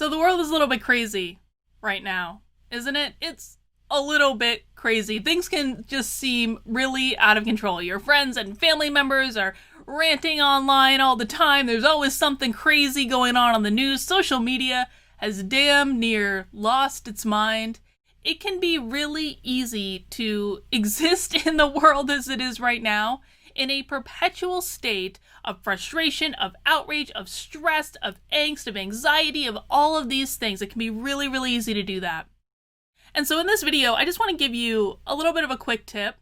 So the world is a little bit crazy right now, isn't it? It's a little bit crazy. Things can just seem really out of control. Your friends and family members are ranting online all the time. There's always something crazy going on the news. Social media has damn near lost its mind. It can be really easy to exist in the world as it is right now in a perpetual state of frustration, of outrage, of stress, of angst, of anxiety, of all of these things. It can be really, really easy to do that. And so in this video, I just want to give you a little bit of a quick tip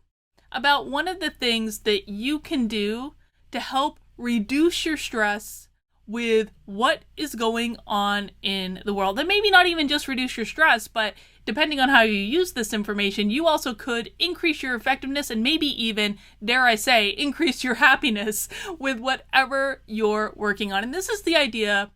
about one of the things that you can do to help reduce your stress with what is going on in the world. And maybe not even just reduce your stress, but depending on how you use this information, you also could increase your effectiveness and maybe even, dare I say, increase your happiness with whatever you're working on. And this is the idea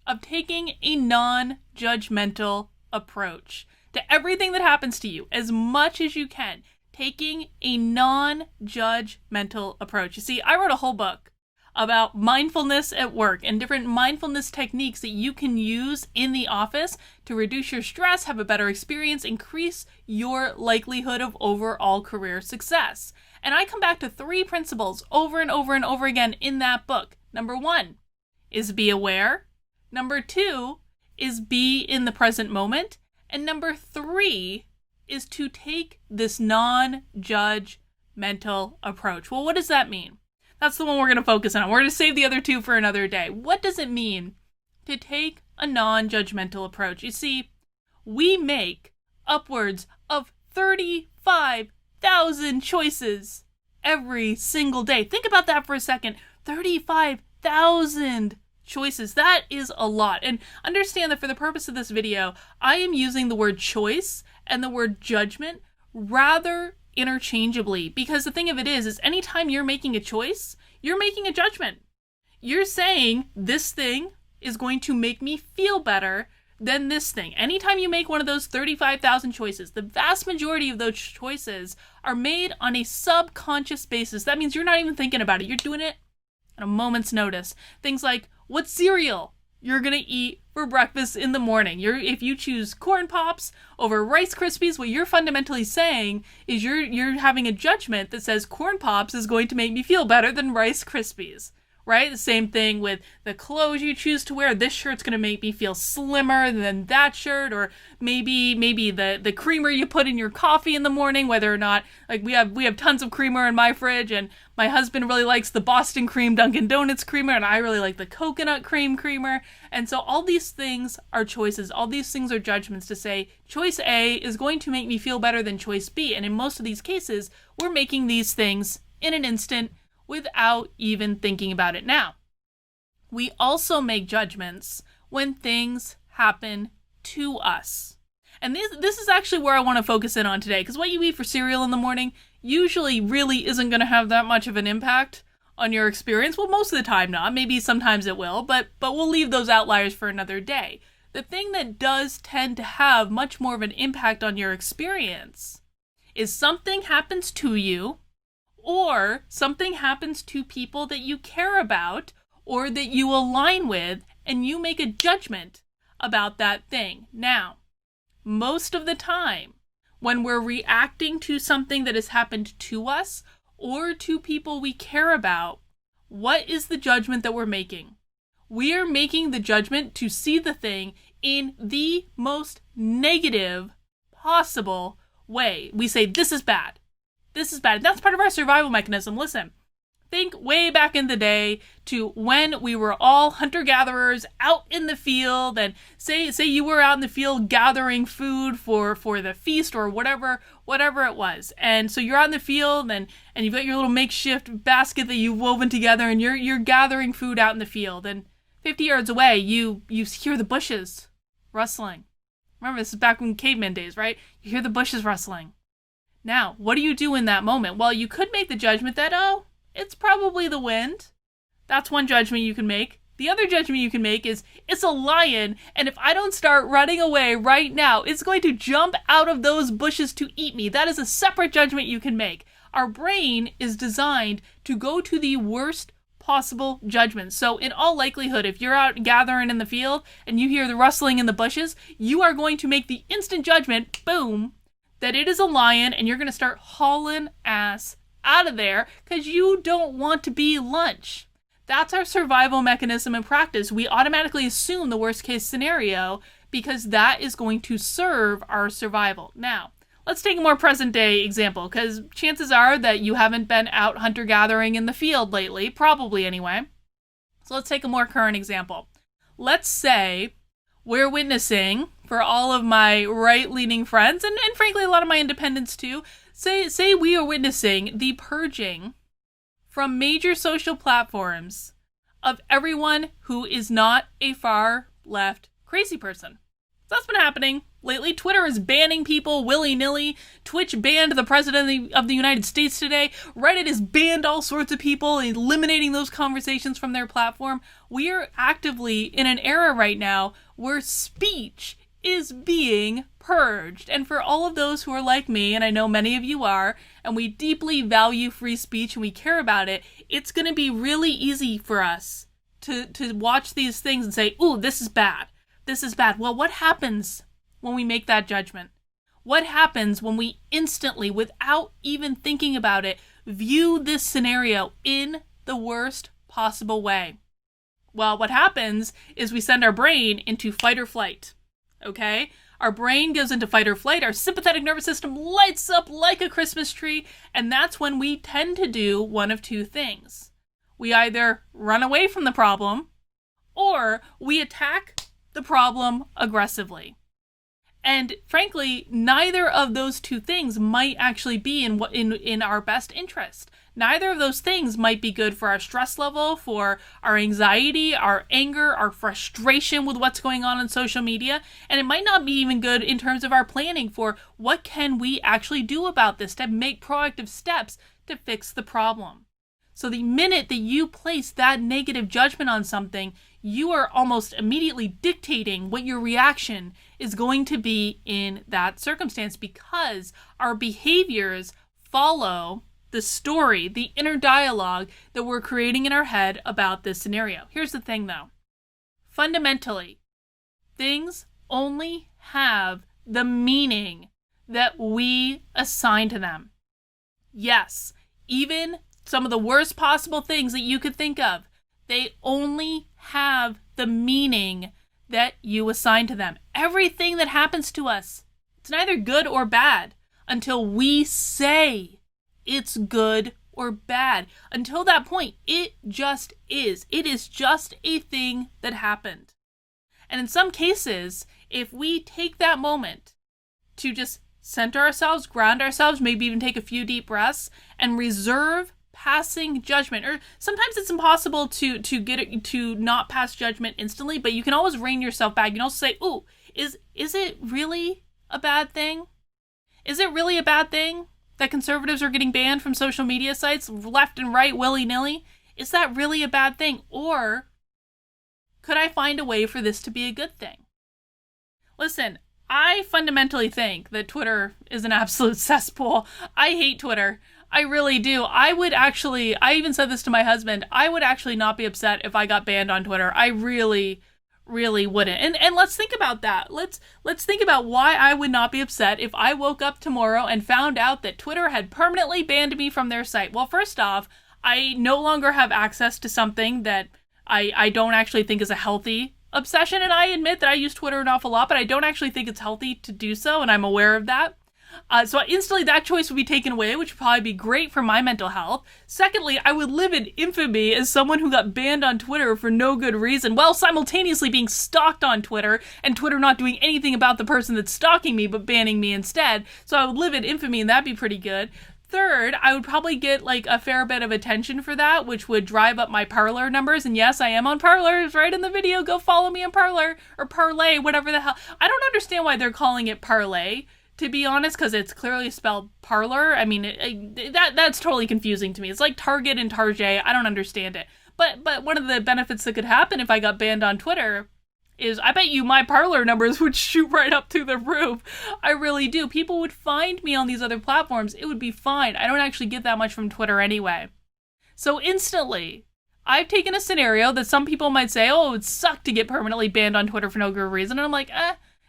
of taking a non-judgmental approach to everything that happens to you as much as you can. Taking a non-judgmental approach. You see, I wrote a whole book about mindfulness at work and different mindfulness techniques that you can use in the office to reduce your stress, have a better experience, increase your likelihood of overall career success. And I come back to 3 principles over and over and over again in that book. Number 1 is be aware. Number 2 is be in the present moment. And number 3 is to take this non-judgmental approach. Well, what does that mean? That's the one we're going to focus on. We're going to save the other 2 for another day. What does it mean to take a non-judgmental approach? You see, we make upwards of 35,000 choices every single day. Think about that for a second. 35,000 choices. That is a lot. And understand that for the purpose of this video, I am using the word choice and the word judgment rather interchangeably, because the thing of it is anytime you're making a choice, you're making a judgment. You're saying this thing is going to make me feel better than this thing. Anytime you make one of those 35,000 choices, the vast majority of those choices are made on a subconscious basis. That means you're not even thinking about it. You're doing it at a moment's notice. Things like what cereal you're gonna eat for breakfast in the morning. If you choose Corn Pops over Rice Krispies, what you're fundamentally saying is you're having a judgment that says Corn Pops is going to make me feel better than Rice Krispies, right? The same thing with the clothes you choose to wear. This shirt's gonna make me feel slimmer than that shirt, or maybe the creamer you put in your coffee in the morning, whether or not, like we have tons of creamer in my fridge, and my husband really likes the Boston cream Dunkin' Donuts creamer, and I really like the coconut cream creamer. And so all these things are choices. All these things are judgments to say, choice A is going to make me feel better than choice B. And in most of these cases, we're making these things in an instant without even thinking about it. Now, we also make judgments when things happen to us. And this is actually where I want to focus in on today, because what you eat for cereal in the morning usually really isn't going to have that much of an impact on your experience. Well, most of the time not. Maybe sometimes it will, but we'll leave those outliers for another day. The thing that does tend to have much more of an impact on your experience is something happens to you, or something happens to people that you care about or that you align with, and you make a judgment about that thing. Now, most of the time, when we're reacting to something that has happened to us or to people we care about, what is the judgment that we're making? We are making the judgment to see the thing in the most negative possible way. We say, this is bad. This is bad. And that's part of our survival mechanism. Listen, think way back in the day to when we were all hunter-gatherers out in the field, and say you were out in the field gathering food for the feast or whatever it was. And so you're out in the field and you've got your little makeshift basket that you've woven together, and you're gathering food out in the field. And 50 yards away, you hear the bushes rustling. Remember, this is back in caveman days, right? You hear the bushes rustling. Now, what do you do in that moment? Well, you could make the judgment that, oh, it's probably the wind. That's one judgment you can make. The other judgment you can make is, it's a lion, and if I don't start running away right now, it's going to jump out of those bushes to eat me. That is a separate judgment you can make. Our brain is designed to go to the worst possible judgment. So in all likelihood, if you're out gathering in the field and you hear the rustling in the bushes, you are going to make the instant judgment, boom, that it is a lion, and you're going to start hauling ass out of there because you don't want to be lunch. That's our survival mechanism in practice. We automatically assume the worst case scenario because that is going to serve our survival. Now, let's take a more present day example, because chances are that you haven't been out hunter-gathering in the field lately, probably anyway. So let's take a more current example. Let's say we're witnessing, for all of my right-leaning friends, and frankly a lot of my independents too, say we are witnessing the purging from major social platforms of everyone who is not a far-left crazy person. That's been happening. Lately, Twitter is banning people willy-nilly. Twitch banned the president of the United States today. Reddit has banned all sorts of people, eliminating those conversations from their platform. We are actively in an era right now where speech is being purged. And for all of those who are like me, and I know many of you are, and we deeply value free speech and we care about it, it's going to be really easy for us to watch these things and say, ooh, this is bad. This is bad. Well, what happens when we make that judgment? What happens when we instantly, without even thinking about it, view this scenario in the worst possible way? Well, what happens is we send our brain into fight or flight, okay? Our brain goes into fight or flight, our sympathetic nervous system lights up like a Christmas tree, and that's when we tend to do one of two things. We either run away from the problem, or we attack the problem aggressively. And frankly, neither of those two things might actually be in our best interest. Neither of those things might be good for our stress level, for our anxiety, our anger, our frustration with what's going on social media, and it might not be even good in terms of our planning for what can we actually do about this to make proactive steps to fix the problem. So the minute that you place that negative judgment on something, you are almost immediately dictating what your reaction is going to be in that circumstance, because our behaviors follow the story, the inner dialogue that we're creating in our head about this scenario. Here's the thing though. Fundamentally, things only have the meaning that we assign to them. Yes, even some of the worst possible things that you could think of, they only have the meaning that you assign to them. Everything that happens to us, it's neither good or bad until we say it's good or bad. Until that point, it just is. It is just a thing that happened. And in some cases, if we take that moment to just center ourselves, ground ourselves, maybe even take a few deep breaths, and reserve passing judgment, or sometimes it's impossible to get it to not pass judgment instantly, but you can always rein yourself back. You can also say, ooh, is it really a bad thing? Is it really a bad thing that conservatives are getting banned from social media sites left and right willy-nilly? Is that really a bad thing? Or could I find a way for this to be a good thing? Listen, I fundamentally think that Twitter is an absolute cesspool. I hate Twitter. I really do. I even said this to my husband, I would actually not be upset if I got banned on Twitter. I really wouldn't. And let's think about that. Let's think about why I would not be upset if I woke up tomorrow and found out that Twitter had permanently banned me from their site. Well, first off, I no longer have access to something that I don't actually think is a healthy obsession. And I admit that I use Twitter an awful lot, but I don't actually think it's healthy to do so, and I'm aware of that. So instantly that choice would be taken away, which would probably be great for my mental health. Secondly, I would live in infamy as someone who got banned on Twitter for no good reason, while simultaneously being stalked on Twitter, and Twitter not doing anything about the person that's stalking me, but banning me instead. So I would live in infamy, and that'd be pretty good. Third, I would probably get like a fair bit of attention for that, which would drive up my Parler numbers. And yes, I am on Parler. It's right in the video. Go follow me on Parler, or Parlay, whatever the hell. I don't understand why they're calling it Parlay, to be honest, because it's clearly spelled parlor. I mean, that's totally confusing to me. It's like Target and Target. I don't understand it. But one of the benefits that could happen if I got banned on Twitter is I bet you my Parler numbers would shoot right up to the roof. I really do. People would find me on these other platforms. It would be fine. I don't actually get that much from Twitter anyway. So instantly, I've taken a scenario that some people might say, oh, it would suck to get permanently banned on Twitter for no good reason. And I'm like,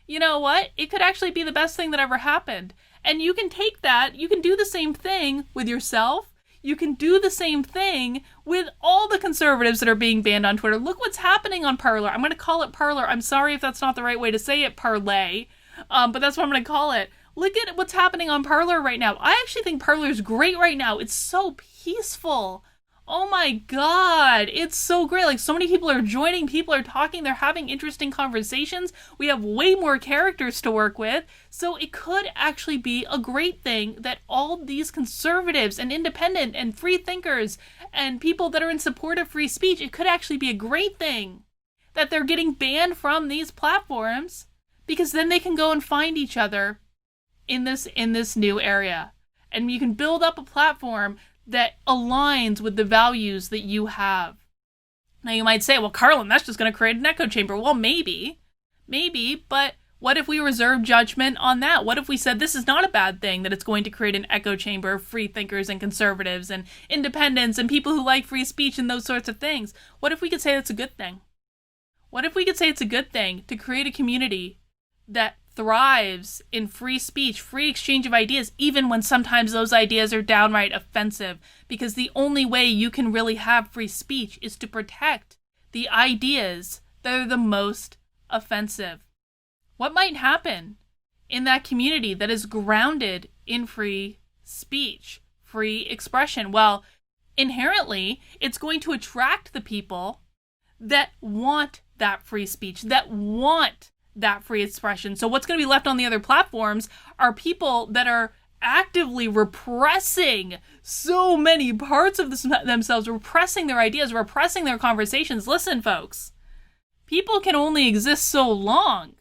you know what? It could actually be the best thing that ever happened. And you can take that, you can do the same thing with yourself. You can do the same thing with all the conservatives that are being banned on Twitter. Look what's happening on Parler. I'm going to call it Parler. I'm sorry if that's not the right way to say it, Parlay. But that's what I'm going to call it. Look at what's happening on Parler right now. I actually think Parler is great right now. It's so peaceful. Oh my God, it's so great. Like, so many people are joining, people are talking, they're having interesting conversations. We have way more characters to work with. So it could actually be a great thing that all these conservatives and independent and free thinkers and people that are in support of free speech, it could actually be a great thing that they're getting banned from these platforms, because then they can go and find each other in this new area. And you can build up a platform that aligns with the values that you have. Now you might say, well, Carlin, that's just going to create an echo chamber. Well, maybe, but what if we reserve judgment on that? What if we said this is not a bad thing, that it's going to create an echo chamber of free thinkers and conservatives and independents and people who like free speech and those sorts of things? What if we could say that's a good thing? What if we could say it's a good thing to create a community that thrives in free speech, free exchange of ideas, even when sometimes those ideas are downright offensive? Because the only way you can really have free speech is to protect the ideas that are the most offensive. What might happen in that community that is grounded in free speech, free expression? Well, inherently, it's going to attract the people that want that free speech, that want that free expression. So what's going to be left on the other platforms are people that are actively repressing so many parts of themselves, repressing their ideas, repressing their conversations. Listen, folks, people can only exist so long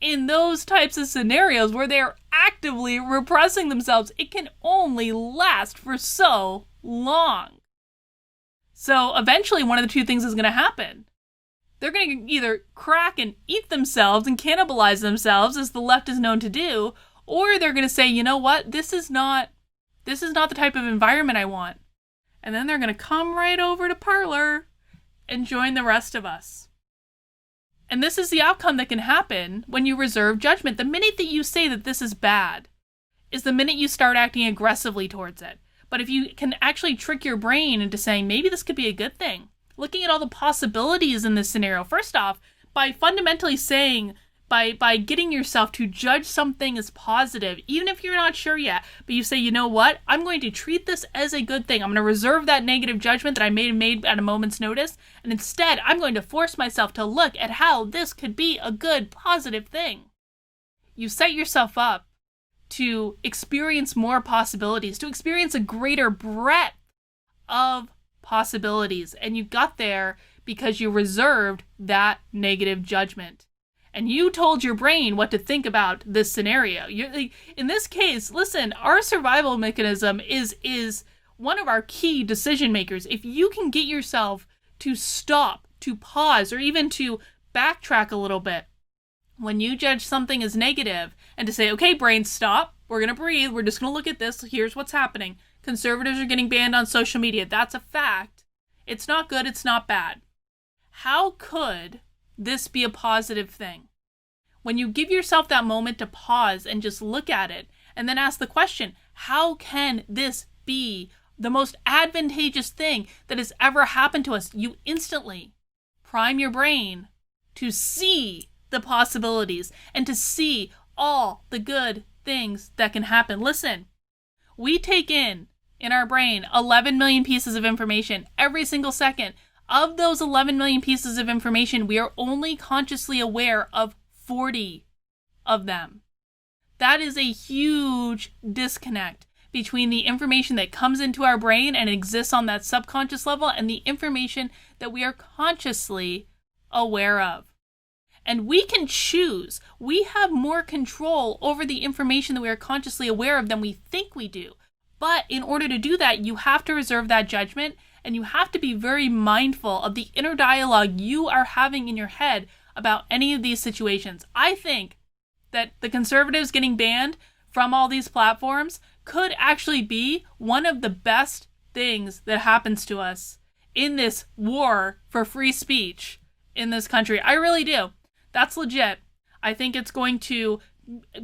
in those types of scenarios where they're actively repressing themselves. It can only last for so long. So eventually one of the two things is going to happen. They're going to either crack and eat themselves and cannibalize themselves, as the left is known to do, or they're going to say, you know what, this is not the type of environment I want. And then they're going to come right over to Parler and join the rest of us. And this is the outcome that can happen when you reserve judgment. The minute that you say that this is bad is the minute you start acting aggressively towards it. But if you can actually trick your brain into saying, maybe this could be a good thing, looking at all the possibilities in this scenario. First off, by fundamentally saying, by getting yourself to judge something as positive, even if you're not sure yet, but you say, you know what, I'm going to treat this as a good thing. I'm going to reserve that negative judgment that I made at a moment's notice, and instead, I'm going to force myself to look at how this could be a good, positive thing. You set yourself up to experience more possibilities, to experience a greater breadth of possibilities, and you got there because you reserved that negative judgment, and you told your brain what to think about this scenario. In this case, listen, our survival mechanism is one of our key decision makers. If you can get yourself to stop, to pause, or even to backtrack a little bit when you judge something as negative, and to say, okay, brain, stop, we're gonna breathe, we're just gonna look at this, here's what's happening. Conservatives are getting banned on social media. That's a fact. It's not good. It's not bad. How could this be a positive thing? When you give yourself that moment to pause and just look at it and then ask the question, how can this be the most advantageous thing that has ever happened to us? You instantly prime your brain to see the possibilities and to see all the good things that can happen. Listen, we take in our brain 11 million pieces of information every single second. Of those 11 million pieces of information, we are only consciously aware of 40 of them. That is a huge disconnect between the information that comes into our brain and exists on that subconscious level and the information that we are consciously aware of. And we can choose. We have more control over the information that we are consciously aware of than we think we do. But in order to do that, you have to reserve that judgment, and you have to be very mindful of the inner dialogue you are having in your head about any of these situations. I think that the conservatives getting banned from all these platforms could actually be one of the best things that happens to us in this war for free speech in this country. I really do. That's legit. I think it's going to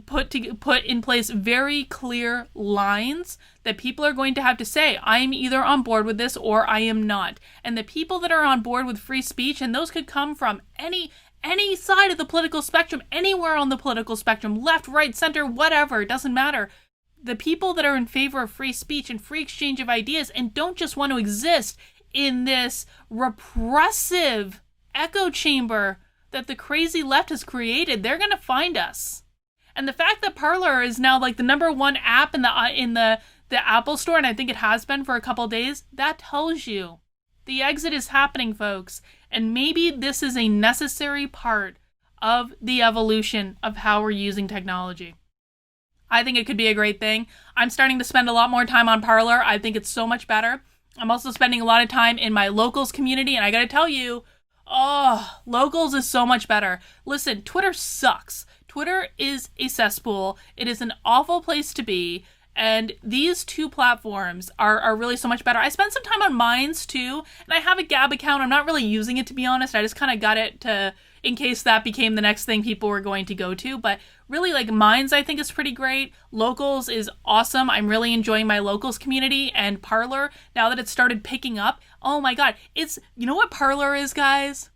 put in place very clear lines that people are going to have to say, I'm either on board with this or I am not. And the people that are on board with free speech, and those could come from any side of the political spectrum, anywhere on the political spectrum, left, right, center, whatever, it doesn't matter. The people that are in favor of free speech and free exchange of ideas and don't just want to exist in this repressive echo chamber that the crazy left has created, they're going to find us. And the fact that Parler is now like the #1 app in the Apple Store, and I think it has been for a couple days, that tells you the exit is happening, folks. And maybe this is a necessary part of the evolution of how we're using technology. I think it could be a great thing. I'm starting to spend a lot more time on Parler. I think it's so much better. I'm also spending a lot of time in my locals community, and I gotta tell you, locals is so much better. Listen, Twitter sucks. Twitter is a cesspool. It is an awful place to be. And these two platforms are really so much better. I spent some time on Minds too, and I have a Gab account. I'm not really using it, to be honest. I just kind of got it in case that became the next thing people were going to go to. But really, like, Minds I think is pretty great. Locals is awesome. I'm really enjoying my locals community. And Parler, now that it's started picking up, oh my god. You know what Parler is, guys?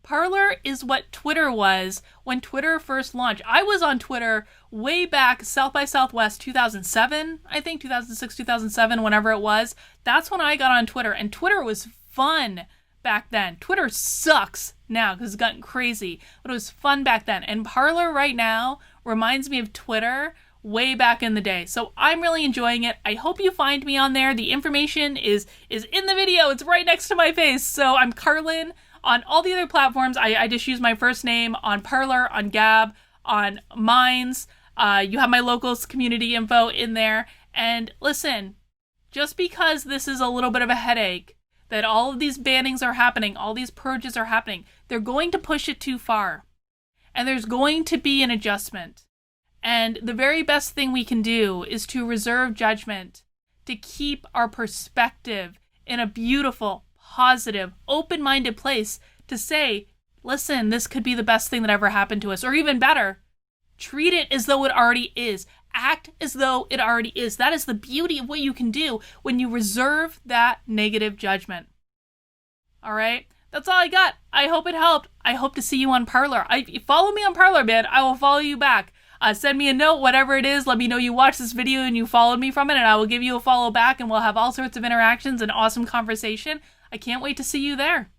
Parler is what Twitter was when Twitter first launched. I was on Twitter way back South by Southwest 2007, I think 2006, 2007, whenever it was. That's when I got on Twitter, and Twitter was fun back then. Twitter sucks now because it's gotten crazy, but it was fun back then. And Parler right now reminds me of Twitter way back in the day. So I'm really enjoying it. I hope you find me on there. The information is in the video. It's right next to my face. So I'm Carlin. On all the other platforms, I just use my first name. On Parler, on Gab, on Minds. You have my locals community info in there. And listen, just because this is a little bit of a headache, that all of these bannings are happening, all these purges are happening, they're going to push it too far. And there's going to be an adjustment. And the very best thing we can do is to reserve judgment, to keep our perspective in a beautiful, positive, open-minded place to say, listen, this could be the best thing that ever happened to us. Or even better, treat it as though it already is. Act as though it already is. That is the beauty of what you can do when you reserve that negative judgment. All right? That's all I got. I hope it helped. I hope to see you on Parler. Follow me on Parler, man. I will follow you back. Send me a note, whatever it is. Let me know you watched this video and you followed me from it, and I will give you a follow back, and we'll have all sorts of interactions and awesome conversation. I can't wait to see you there.